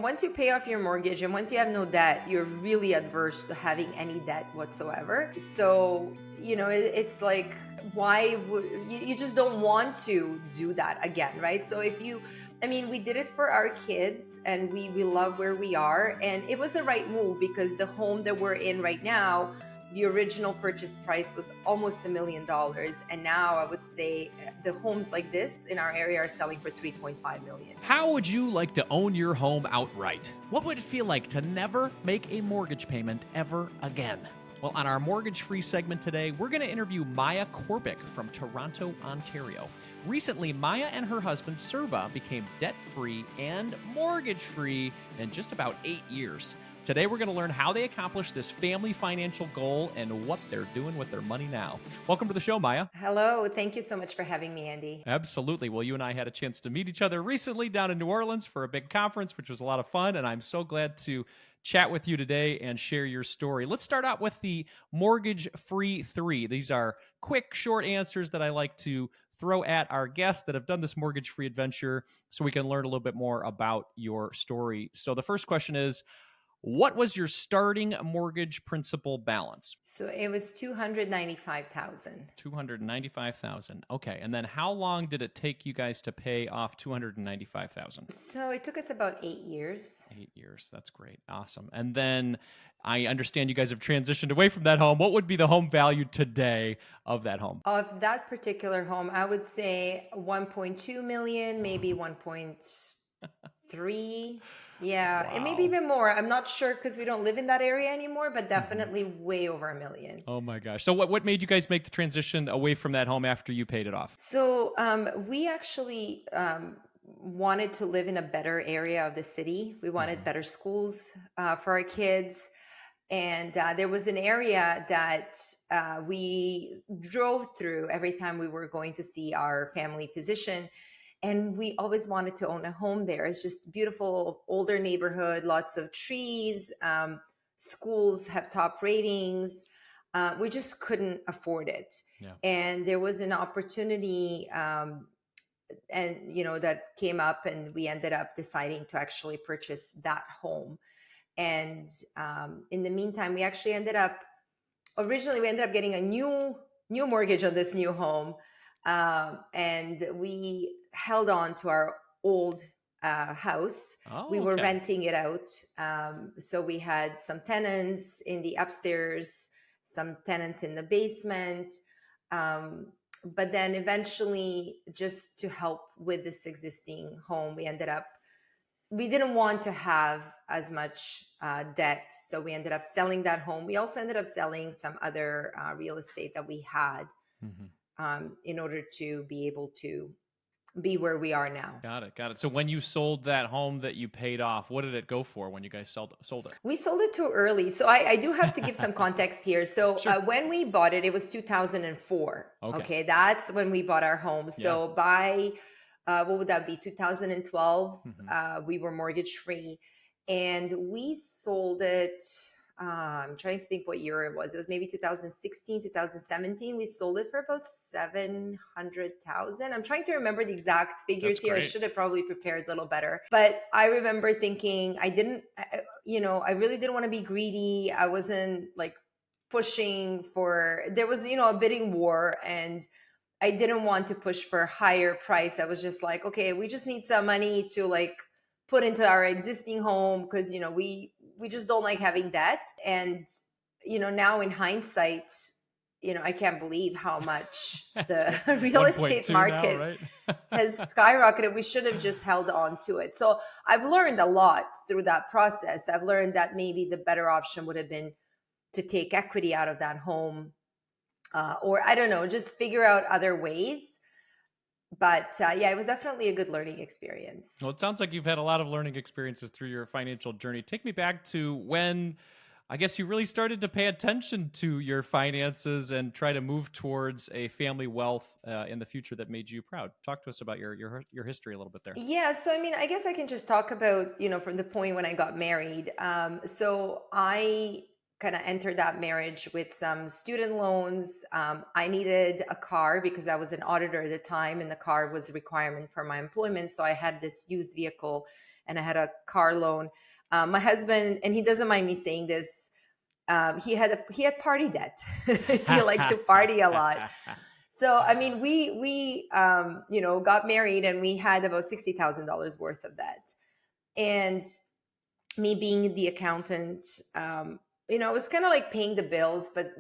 Once you pay off your mortgage and once you have no debt, you're really adverse to having any debt whatsoever. So, it's like, why would you just don't want to do that again, right? So we did it for our kids and we love where we are. And it was the right move because the home that we're in right now, the original purchase price was almost $1 million. And now I would say the homes like this in our area are selling for 3.5 million. How would you like to own your home outright? What would it feel like to never make a mortgage payment ever again? Well, on our mortgage-free segment today, we're going to interview Maya Corbic from Toronto, Ontario. Recently, Maya and her husband, Serba, became debt-free and mortgage-free in just about 8 years. Today, we're going to learn how they accomplished this family financial goal and what they're doing with their money now. Welcome to the show, Maya. Hello. Thank you so much for having me, Andy. Absolutely. Well, you and I had a chance to meet each other recently down in New Orleans for a big conference, which was a lot of fun. And I'm so glad to chat with you today and share your story. Let's start out with the mortgage-free 3. These are quick, short answers that I like to throw at our guests that have done this mortgage-free adventure so we can learn a little bit more about your story. So the first question is, what was your starting mortgage principal balance? So it was 295,000. 295,000. Okay. And then how long did it take you guys to pay off 295,000? So it took us about 8 years. 8 years. That's great. Awesome. And then I understand you guys have transitioned away from that home. What would be the home value today of that home? Of that particular home, I would say 1.2 million, maybe 1.3. Yeah, Wow. it may be even more. I'm not sure because we don't live in that area anymore, but definitely way over $1 million. Oh my gosh. So what made you guys make the transition away from that home after you paid it off? So we actually wanted to live in a better area of the city. We wanted better schools for our kids. And there was an area that we drove through every time we were going to see our family physician. And we always wanted to own a home there. It's just beautiful, older neighborhood, lots of trees. Schools have top ratings. We just couldn't afford it. Yeah. And there was an opportunity that came up, and we ended up deciding to actually purchase that home. And in the meantime, we actually originally we ended up getting a new mortgage on this new home. And we held on to our old house. We were renting it out. So we had some tenants in the upstairs, some tenants in the basement. But then eventually, just to help with this existing home, we didn't want to have as much debt. So we ended up selling that home. We also ended up selling some other real estate that we had in order to be able to be where we are now. Got it. So when you sold that home that you paid off, what did it go for when you guys sold it? We sold it too early. So I do have to give some context here. So Sure. When we bought it, it was 2004. Okay. That's when we bought our home. So by, what would that be? 2012, we were mortgage free, and we sold it. I'm trying to think what year it was. It was maybe 2016, 2017. We sold it for about 700,000. I'm trying to remember the exact figures here. I should have probably prepared a little better. But I remember thinking I really didn't want to be greedy. I wasn't like pushing for, there was, a bidding war, and I didn't want to push for a higher price. I was just like, okay, we just need some money to like put into our existing home because, we just don't like having debt. And, now in hindsight, I can't believe how much the real estate market now, right? has skyrocketed. We should have just held on to it. So I've learned a lot through that process. I've learned that maybe the better option would have been to take equity out of that home, or I don't know, just figure out other ways. But it was definitely a good learning experience. Well, it sounds like you've had a lot of learning experiences through your financial journey. Take me back to when I guess you really started to pay attention to your finances and try to move towards a family wealth in the future that made you proud. Talk to us about your history a little bit there. Yeah. So, I guess I can just talk about, from the point when I got married. So I kind of entered that marriage with some student loans. I needed a car because I was an auditor at the time, and the car was a requirement for my employment. So I had this used vehicle, and I had a car loan. My husband, and he doesn't mind me saying this, he had party debt. He liked to party a lot. So I mean, we got married and we had about $60,000 worth of debt. And me being the accountant, it was kind of like paying the bills, but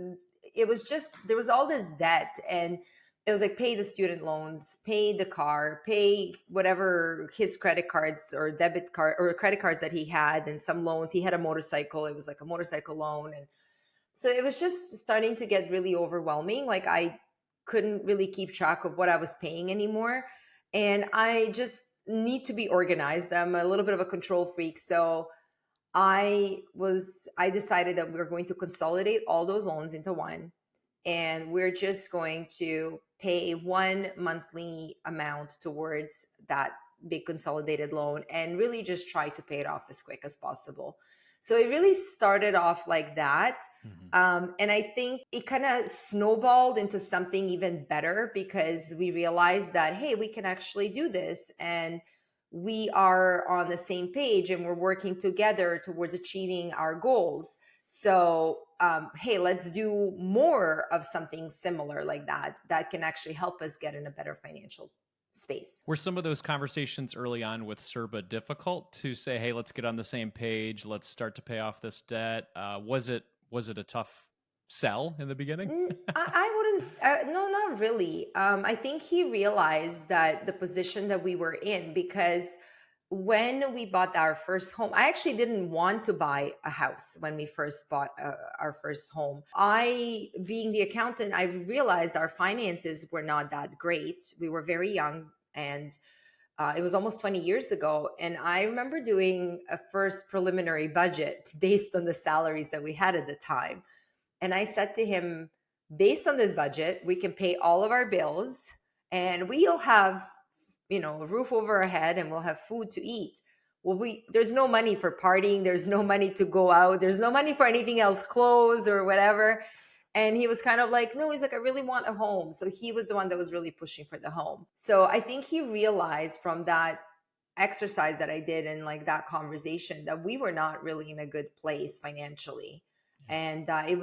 it was just, there was all this debt. And it was like pay the student loans, pay the car, pay whatever his credit cards or debit card or credit cards that he had, and some loans. He had a motorcycle. It was like a motorcycle loan. And so it was just starting to get really overwhelming. Like I couldn't really keep track of what I was paying anymore. And I just need to be organized. I'm a little bit of a control freak. So I decided that we are going to consolidate all those loans into one. And we're just going to pay one monthly amount towards that big consolidated loan and really just try to pay it off as quick as possible. So it really started off like that. And I think it kind of snowballed into something even better because we realized that, hey, we can actually do this. And we are on the same page and we're working together towards achieving our goals. So, hey, let's do more of something similar like that can actually help us get in a better financial space. Were some of those conversations early on with Surba difficult to say, hey, let's get on the same page, let's start to pay off this debt? Was it a tough sell in the beginning? I wouldn't, no, not really. I think he realized that the position that we were in, because when we bought our first home, I actually didn't want to buy a house when we first bought our first home. Being the accountant, I realized our finances were not that great. We were very young, and it was almost 20 years ago. And I remember doing a first preliminary budget based on the salaries that we had at the time. And I said to him, based on this budget, we can pay all of our bills and we'll have, a roof over our head and we'll have food to eat. Well, there's no money for partying. There's no money to go out. There's no money for anything else, clothes or whatever. And he was kind of like, no, he's like, I really want a home. So he was the one that was really pushing for the home. So I think he realized from that exercise that I did and like that conversation that we were not really in a good place financially. And I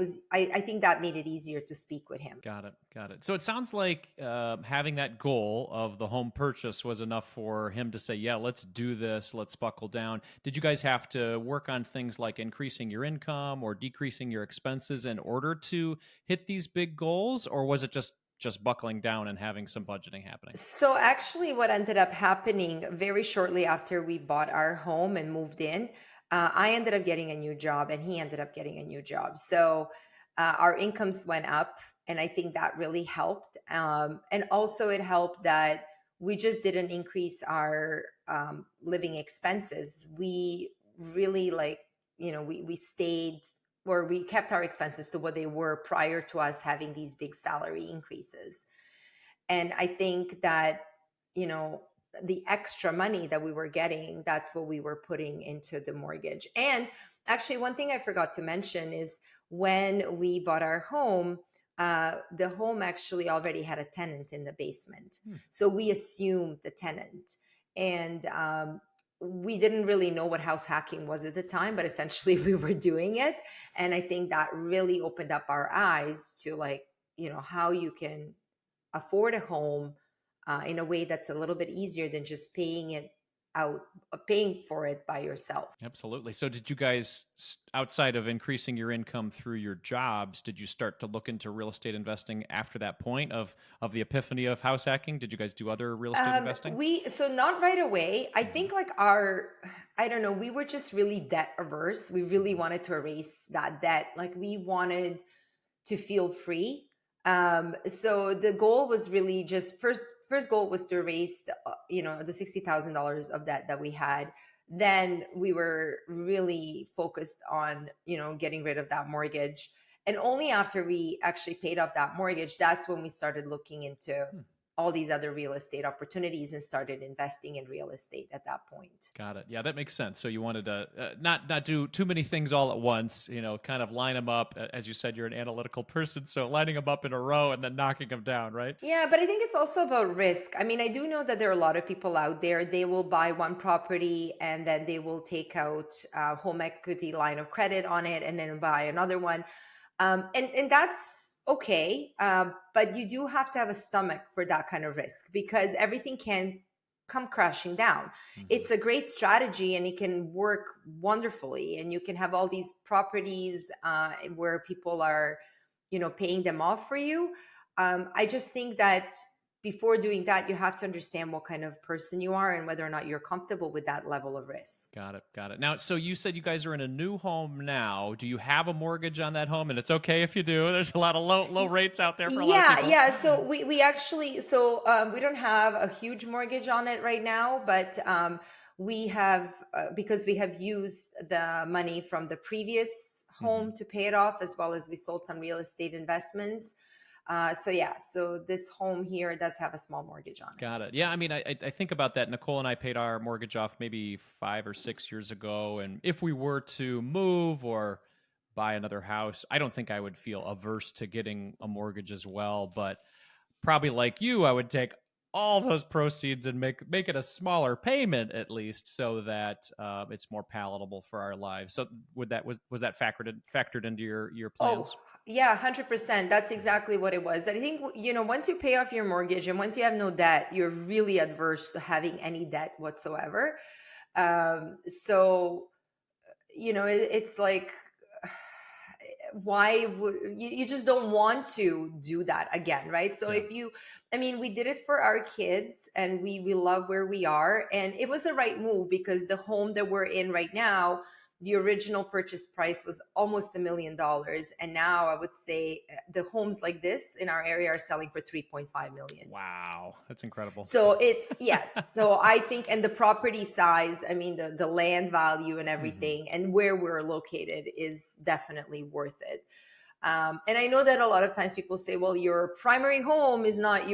think that made it easier to speak with him. Got it. So it sounds like having that goal of the home purchase was enough for him to say, yeah, let's do this. Let's buckle down. Did you guys have to work on things like increasing your income or decreasing your expenses in order to hit these big goals? Or was it just buckling down and having some budgeting happening? So actually what ended up happening very shortly after we bought our home and moved in, I ended up getting a new job and he ended up getting a new job. So our incomes went up, and I think that really helped. And also it helped that we just didn't increase our living expenses. We really we stayed, or we kept our expenses to what they were prior to us having these big salary increases. And I think that, the extra money that we were getting, that's what we were putting into the mortgage. And actually, one thing I forgot to mention is when we bought our home, the home actually already had a tenant in the basement. So we assumed the tenant. And we didn't really know what house hacking was at the time, but essentially we were doing it. And I think that really opened up our eyes to how you can afford a home in a way that's a little bit easier than just paying for it by yourself. Absolutely. So did you guys, outside of increasing your income through your jobs, did you start to look into real estate investing after that point of the epiphany of house hacking? Did you guys do other real estate investing? So not right away. I think I don't know, we were just really debt averse. We really wanted to erase that debt. Like we wanted to feel free. So the goal was really just first goal was to erase the $60,000 of debt that we had. Then we were really focused on, getting rid of that mortgage. And only after we actually paid off that mortgage, that's when we started looking into all these other real estate opportunities and started investing in real estate at that point. Got it. Yeah, that makes sense. So you wanted to not do too many things all at once. Kind of line them up. As you said, you're an analytical person, so lining them up in a row and then knocking them down, right? Yeah, but I think it's also about risk. I mean, I do know that there are a lot of people out there, they will buy one property and then they will take out a home equity line of credit on it and then buy another one. And that's okay. But you do have to have a stomach for that kind of risk because everything can come crashing down. Hmm. It's a great strategy and it can work wonderfully. And you can have all these properties where people are, paying them off for you. I just think that before doing that, you have to understand what kind of person you are and whether or not you're comfortable with that level of risk. Got it. Got it. Now, so you said you guys are in a new home now. Do you have a mortgage on that home? And it's okay if you do. There's a lot of low rates out there for a lot of Yeah, people. yeah. So we actually we don't have a huge mortgage on it right now, but we have because we have used the money from the previous Hmm. home to pay it off, as well as we sold some real estate investments. So yeah, so this home here does have a small mortgage on Got it. it. Yeah, I mean, I think about that. Nicole and I paid our mortgage off maybe 5 or 6 years ago, and if we were to move or buy another house, I don't think I would feel averse to getting a mortgage as well. But probably like you, I would take all those proceeds and make it a smaller payment at least, so that it's more palatable for our lives. So would that was that factored into your Oh, plans? yeah, 100%. That's exactly what it was. I think, once you pay off your mortgage and once you have no debt, you're really adverse to having any debt whatsoever. So, it's like, why would you just don't want to do that again, right? So Yeah. if you, I mean, we did it for our kids and we love where we are, and it was the right move because the home that we're in right now, the original purchase price was almost $1 million, and now I would say the homes like this in our area are selling for 3.5 million. Wow, that's incredible. So it's, yes. So I think, and the property size, I mean, the land value and Hmm. everything, and where we're located is definitely worth it. And I know that a lot of times people say, well, your primary home is not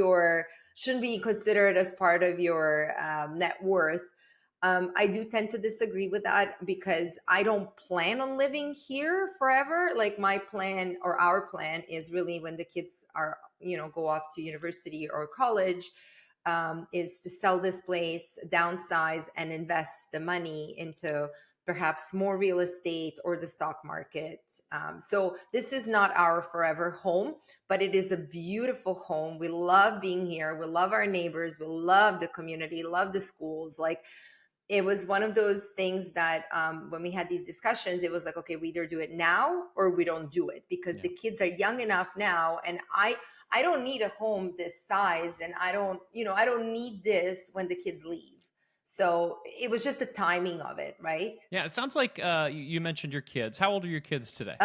shouldn't be considered as part of your net worth. I do tend to disagree with that because I don't plan on living here forever. Like my plan or our plan is really when the kids are, go off to university or college, is to sell this place, downsize, and invest the money into perhaps more real estate or the stock market. So this is not our forever home, but it is a beautiful home. We love being here. We love our neighbors. We love the community, love the schools. Like, it was one of those things that when we had these discussions, it was like, okay, we either do it now or we don't do it because Yeah. the kids are young enough now, and I don't need a home this size, and I don't need this when the kids leave. So it was just the timing of it, right? Yeah, it sounds like you mentioned your kids. How old are your kids today?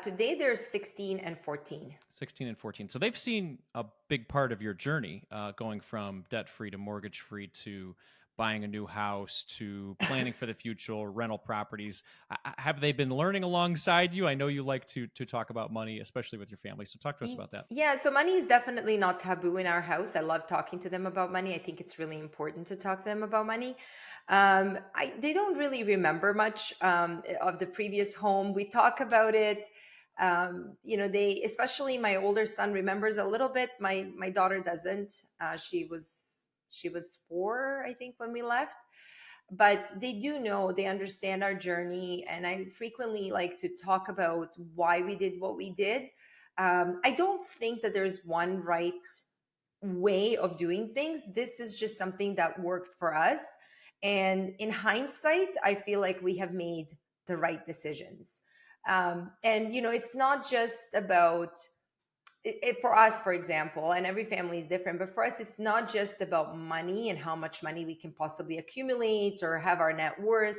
Today they're 16 and 14. 16 and 14. So they've seen a big part of your journey, going from debt free to mortgage free to buying a new house to planning for the future, rental properties. Have they been learning alongside you? I know you like to talk about money, especially with your family. So talk to us about that. Yeah, so money is definitely not taboo in our house. I love talking to them about money. I think it's really important to talk to them about money. They don't really remember much of the previous home. We talk about it. They, especially my older son, remembers a little bit. My daughter doesn't. She was 4, I think, when we left, but they do know, they understand our journey, and I frequently like to talk about why we did what we did. I don't think that there's one right way of doing things. This is just something that worked for us, and in hindsight I feel like we have made the right decisions. And it's not just about for us, for example, and every family is different, but for us, it's not just about money and how much money we can possibly accumulate or have our net worth.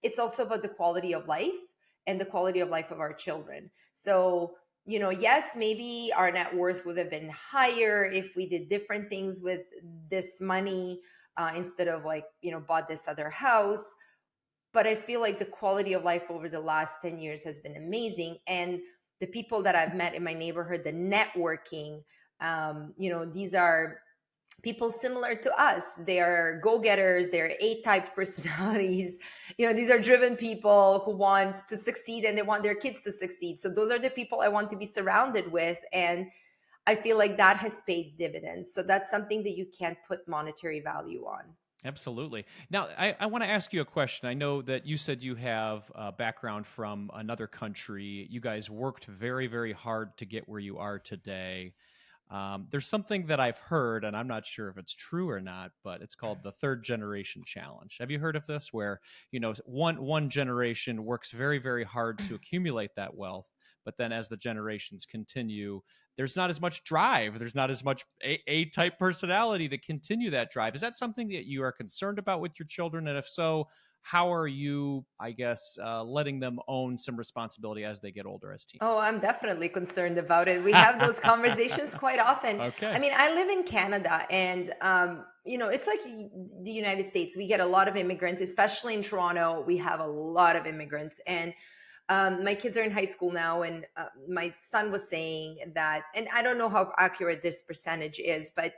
It's also about the quality of life and the quality of life of our children. So, yes, maybe our net worth would have been higher if we did different things with this money, instead of, like, bought this other house. But I feel like the quality of life over the last 10 years has been amazing. And the people that I've met in my neighborhood, the networking, these are people similar to us. They are go-getters, they're A-type personalities. These are driven people who want to succeed and they want their kids to succeed. So those are the people I want to be surrounded with. And I feel like that has paid dividends. So that's something that you can't put monetary value on. Absolutely. Now, I want to ask you a question. I know that you said you have a background from another country. You guys worked very, very hard to get where you are today. There's something that I've heard, and I'm not sure if it's true or not, but it's called the third generation challenge. Have you heard of this? Where, one generation works very, very hard to accumulate that wealth, but then as the generations continue, there's not as much drive. There's not as much A-type personality to continue that drive. Is that something that you are concerned about with your children? And if so, how are you, I guess, letting them own some responsibility as they get older as teens? Oh, I'm definitely concerned about it. We have those conversations quite often. I Okay. mean, I live in Canada, and it's like the United States. We get a lot of immigrants, especially in Toronto. We have a lot of immigrants, and my kids are in high school now, and my son was saying that, and I don't know how accurate this percentage is, but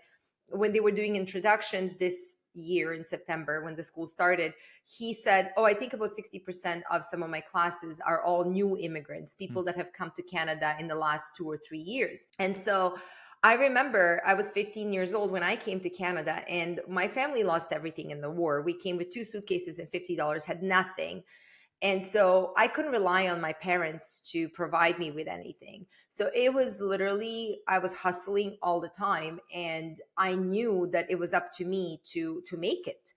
when they were doing introductions this year in September, when the school started, he said, "Oh, I think about 60% of some of my classes are all new immigrants, Hmm. people that have come to Canada in the last 2 or 3 years." And so I remember I was 15 years old when I came to Canada, and my family lost everything in the war. We came with 2 suitcases and $50, had nothing. And so I couldn't rely on my parents to provide me with anything. So it was literally, I was hustling all the time, and I knew that it was up to me to make it.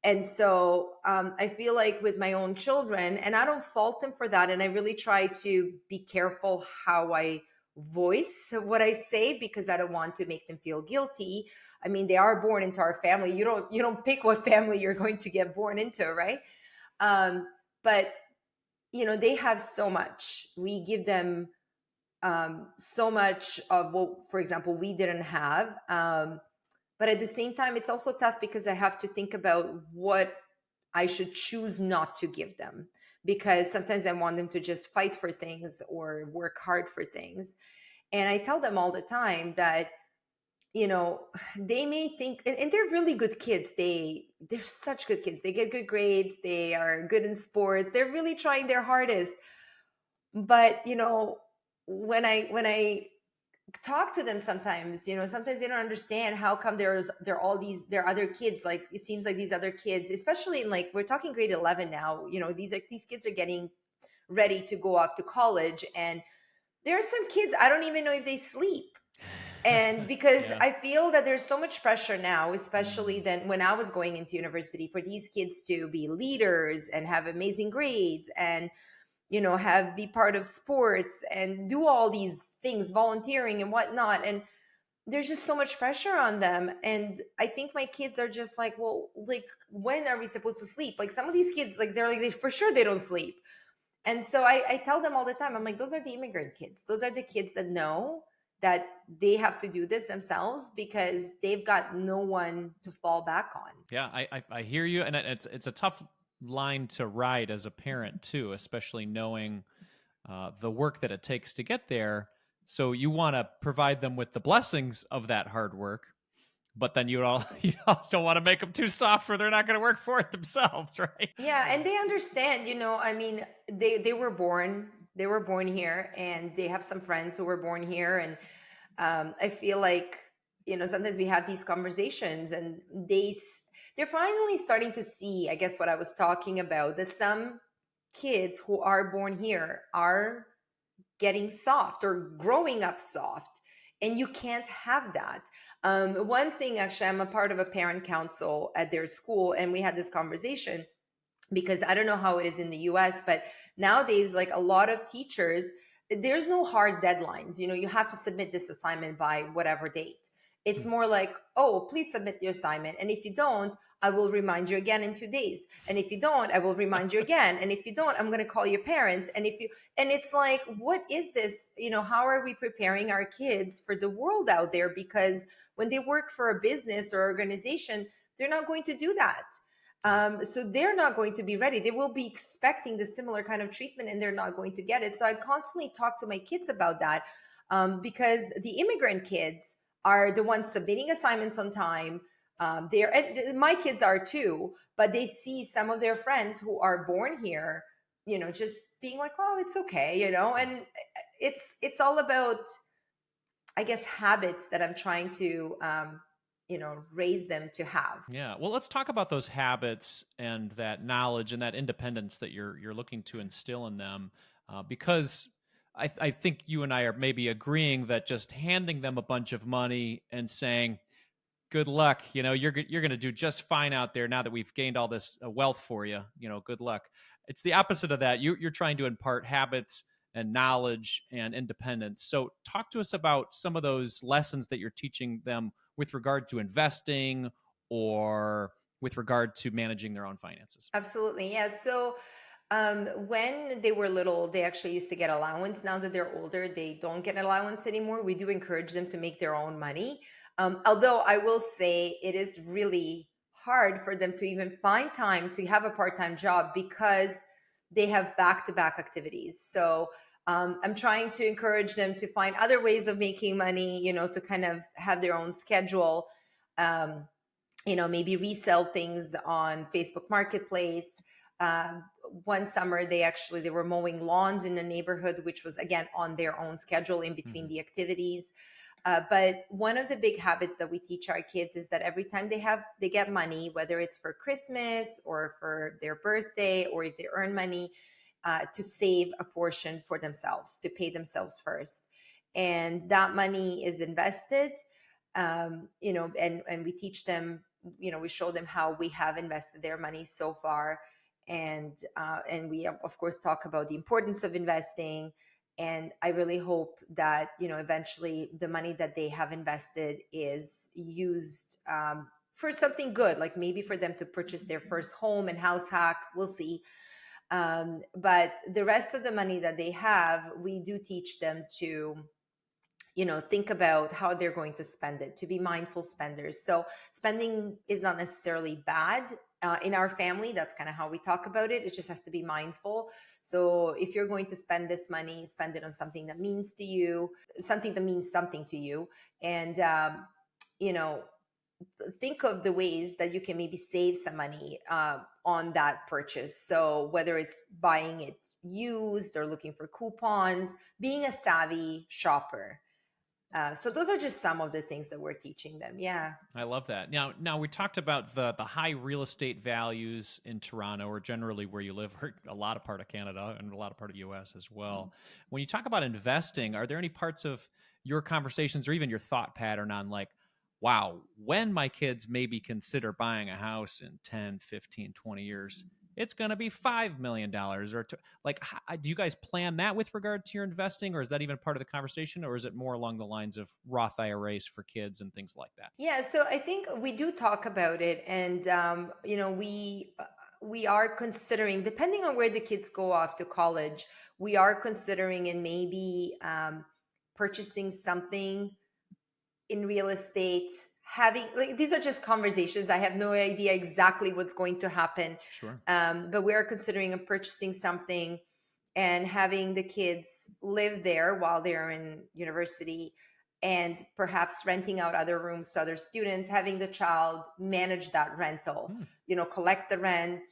And so I feel like with my own children, and I don't fault them for that, and I really try to be careful how I voice what I say, because I don't want to make them feel guilty. I mean, they are born into our family. You don't pick what family you're going to get born into, right? Um, but they have so much. We give them so much of what, for example, we didn't have. But at the same time, it's also tough because I have to think about what I should choose not to give them, because sometimes I want them to just fight for things or work hard for things. And I tell them all the time that, you know they may think, and they're really good kids. They're such good kids. They get good grades, they are good in sports, they're really trying their hardest. But when I talk to them, sometimes they don't understand how come there are other kids. Like, it seems like these other kids, especially in, like, we're talking grade 11 now. These kids are getting ready to go off to college, and there are some kids I don't even know if they sleep. And because Yeah. I feel that there's so much pressure now, especially than when I was going into university, for these kids to be leaders and have amazing grades, and have be part of sports and do all these things, volunteering and whatnot. And there's just so much pressure on them. And I think my kids are just like, well, like, when are we supposed to sleep? Like, some of these kids, like, they're like, for sure they don't sleep. And so I tell them all the time, I'm like, those are the immigrant kids. Those are the kids that know that they have to do this themselves, because they've got no one to fall back on. Yeah, I hear you, and it's a tough line to ride as a parent too, especially knowing the work that it takes to get there. So you want to provide them with the blessings of that hard work, but then you also want to make them too soft where they're not going to work for it themselves, right? Yeah, and they understand, I mean, they were born here, and they have some friends who were born here. And I feel like, sometimes we have these conversations, and they're finally starting to see, I guess, what I was talking about, that some kids who are born here are getting soft or growing up soft, and you can't have that. One thing, actually, I'm a part of a parent council at their school, and we had this conversation, because I don't know how it is in the US, but nowadays, like, a lot of teachers, there's no hard deadlines. You have to submit this assignment by whatever date. It's more like, oh, please submit your assignment. And if you don't, I will remind you again in 2 days. And if you don't, I will remind you again. And if you don't, I'm going to call your parents. And it's like, what is this? How are we preparing our kids for the world out there? Because when they work for a business or organization, they're not going to do that. So they're not going to be ready. They will be expecting the similar kind of treatment, and they're not going to get it. So I constantly talk to my kids about that, because the immigrant kids are the ones submitting assignments on time. And my kids are too, but they see some of their friends who are born here, just being like, oh, it's okay, and it's all about, I guess, habits that I'm trying to, raise them to have. Yeah. Well, let's talk about those habits and that knowledge and that independence that you're looking to instill in them, because I think you and I are maybe agreeing that just handing them a bunch of money and saying, "Good luck," you're going to do just fine out there now that we've gained all this wealth for you. Good luck. It's the opposite of that. You're trying to impart habits and knowledge and independence. So, talk to us about some of those lessons that you're teaching them with regard to investing or with regard to managing their own finances. Absolutely. Yeah. So when they were little, they actually used to get allowance. Now that they're older, they don't get allowance anymore. We do encourage them to make their own money. Although I will say it is really hard for them to even find time to have a part time job because they have back to back activities. So I'm trying to encourage them to find other ways of making money, to kind of have their own schedule. Um, maybe resell things on Facebook Marketplace. Uh, One summer, they were mowing lawns in the neighborhood, which was again on their own schedule in between Mhm. the activities. But one of the big habits that we teach our kids is that every time they get money, whether it's for Christmas or for their birthday, or if they earn money, to save a portion for themselves, to pay themselves first, and that money is invested. And we teach them, we show them how we have invested their money so far, and we of course talk about the importance of investing. And I really hope that eventually the money that they have invested is used for something good, like maybe for them to purchase their first home and house hack. We'll see. But the rest of the money that they have, we do teach them to think about how they're going to spend it, to be mindful spenders. So spending is not necessarily bad. In our family, that's kind of how we talk about it. It just has to be mindful. So if you're going to spend this money, spend it on something that means to you, something that means something to you. And you know think of the ways that you can maybe save some money on that purchase. So whether it's buying it used or looking for coupons, being a savvy shopper. So those are just some of the things that we're teaching them. Yeah. I love that. Now we talked about the high real estate values in Toronto, or generally where you live, or a lot of part of Canada and a lot of part of the U.S. as well. When you talk about investing, are there any parts of your conversations or even your thought pattern on like, wow, when my kids maybe consider buying a house in 10, 15, 20 years, it's going to be $5 million or like, do you guys plan that with regard to your investing, or is that even part of the conversation, or is it more along the lines of Roth IRAs for kids and things like that? Yeah, so I think we do talk about it, and we are considering, depending on where the kids go off to college, we are considering and maybe purchasing something in real estate. Having, like, these are just conversations. I have no idea exactly what's going to happen, Sure. but we are considering purchasing something and having the kids live there while they're in university, and perhaps renting out other rooms to other students, having the child manage that rental, Hmm. collect the rent,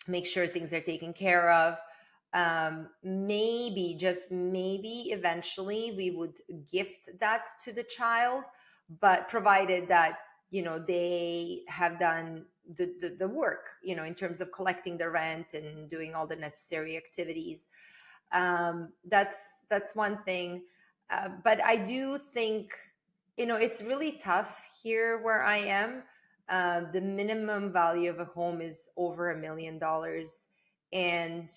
make sure things are taken care of. Maybe, just maybe, eventually we would gift that to the child, but provided that they have done the work, in terms of collecting the rent and doing all the necessary activities. That's one thing. But I do think it's really tough here where I am. The minimum value of a home is over $1 million, and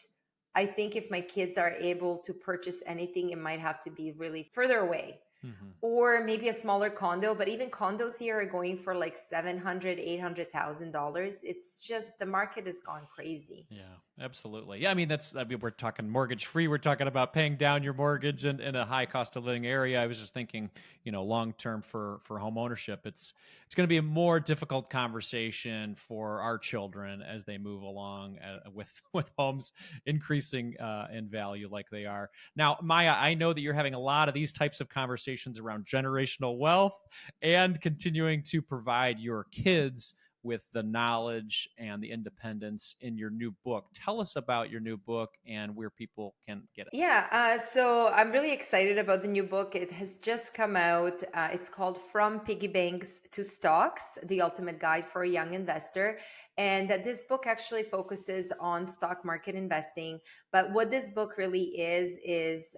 I think if my kids are able to purchase anything, it might have to be really further away, Hmm. or maybe a smaller condo. But even condos here are going for like 700, $800,000. It's just, the market has gone crazy. Yeah, absolutely. Yeah, I mean, we're talking mortgage free. We're talking about paying down your mortgage in a high cost of living area. I was just thinking, long term for home ownership, it's going to be a more difficult conversation for our children as they move along with homes increasing in value like they are now. Maya, I know that you're having a lot of these types of conversations conversations around generational wealth and continuing to provide your kids with the knowledge and the independence in your new book. Tell us about your new book and where people can get it. Yeah, so I'm really excited about the new book. It has just come out. It's called From Piggy Banks to Stocks, The Ultimate Guide for a Young Investor. And this book actually focuses on stock market investing. But what this book really is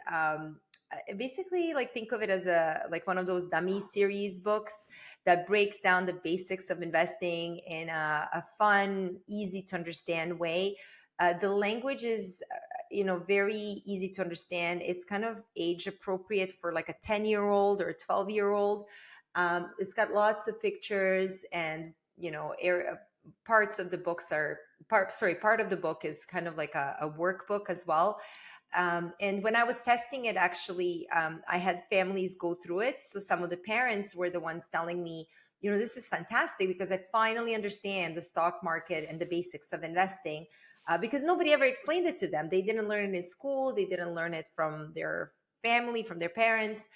basically, like, think of it as a like one of those dummy series books that breaks down the basics of investing in a fun, easy to understand way. The language is very easy to understand. It's kind of age appropriate for like a 10-year-old or a 12-year-old. It's got lots of pictures, and parts of the books are part of the book is kind of like a workbook as well. And when I was testing it, actually, I had families go through it. So some of the parents were the ones telling me, this is fantastic because I finally understand the stock market and the basics of investing, because nobody ever explained it to them. They didn't learn it in school. They didn't learn it from their family, from their parents.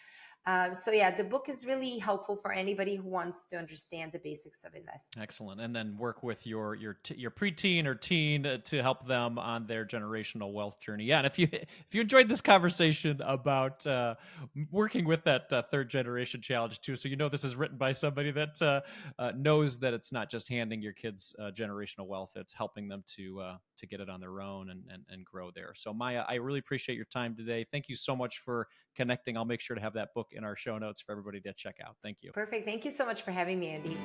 So yeah, the book is really helpful for anybody who wants to understand the basics of investing. Excellent. And then work with your preteen or teen to help them on their generational wealth journey. Yeah, and if you enjoyed this conversation about working with that third generation challenge too, so this is written by somebody that knows that it's not just handing your kids generational wealth; it's helping them to get it on their own and grow there. So Maya, I really appreciate your time today. Thank you so much for connecting. I'll make sure to have that book in our show notes for everybody to check out. Thank you. Perfect. Thank you so much for having me, Andy.